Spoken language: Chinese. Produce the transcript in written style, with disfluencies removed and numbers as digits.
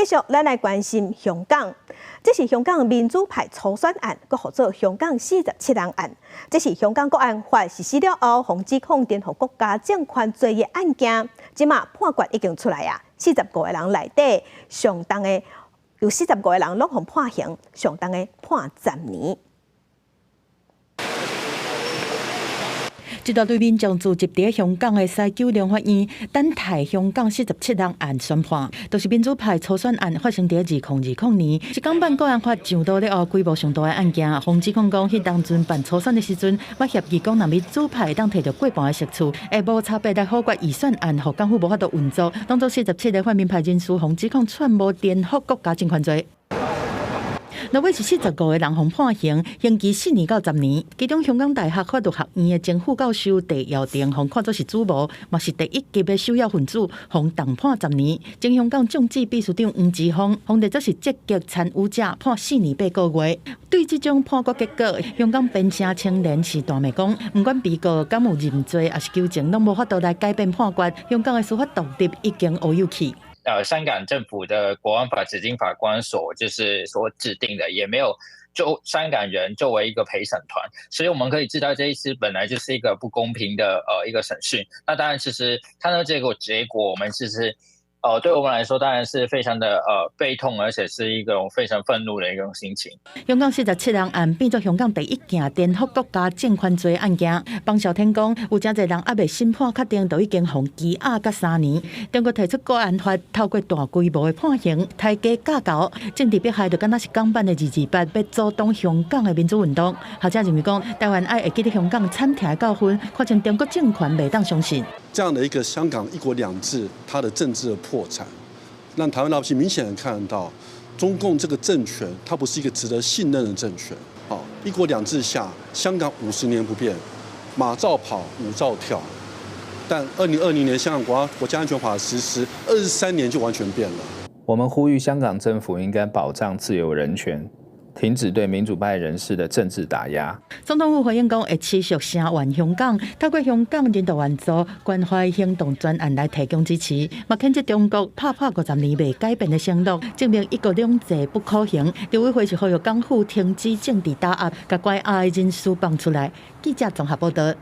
继续，咱来关心香港。这是香港民主派初选案，佮号做香港47人案。这是香港国安法实施了后，防止控颠覆国家政权罪的案件。即马判决已经出来啊，45个人内底，上重的有45个人拢互判刑，上重的判10年。一大堆民众聚集伫香港的西九龙法院，等待香港47人案宣判，都是民主派初选案发生伫2020年。一港办国安法上道了后，规模上大的案件，防指控讲，迄当阵办初选的时阵，我协议讲，若民主派当摕到过半的席次，会无差别来否决预算案，互港府无法度运作。当作47个泛民派人士，防指控串谋颠覆国家政权罪。落尾是45个人互判刑，刑期4年到10年。其中香港大学法律学院的前副教授戴耀廷，互看作是主谋，嘛是第一级的首要分子，互重判10年。前香港众志秘书长黄之锋，互列作是积极参与者，判4年8个月。对这种判决结果，香港辩声青年是大骂讲，不管被告敢有认罪，还是纠正，拢无法度来改变判决。香港的司法独立已经乌有去。香港政府的国安法指定法官所指定的，也没有就香港人作为一个陪审团，所以我们可以知道这一次本来就是一个不公平的一个审讯。那当然，其实看到这个结果，我们其实对我们来说当然是非常的悲痛，而且是一个非常愤怒的一种心情。香港47人案变作香港第一件颠覆国家政权罪案件。方小天讲，有真侪人还未审判确定，都已经互羁押到3年。中国提出国安法，透过大规模的判刑，抬价架构，政治迫害就敢若是港版的228，要阻挡香港的民主运动。学者认为讲，台湾爱会记得香港惨痛的教训，看成中国政权未当相信。这样的一个香港一国两制，它的政治的破产，让台湾老百姓明显的看到，中共这个政权，它不是一个值得信任的政权。好，一国两制下，香港50年不变，马照跑，舞照跳。但2020年香港国家安全法实施，23年就完全变了。我们呼吁香港政府应该保障自由人权，停止对民主派人士的政治打压。总统府回应讲，会持续声援香港，透过香港人道援助关怀行动专案来提供支持。嘛谴责中国拍50年未改变的承诺，证明一国两制不可行。刘委会是呼吁港府停止政治打压，把关押的人士放出来。记者综合报道。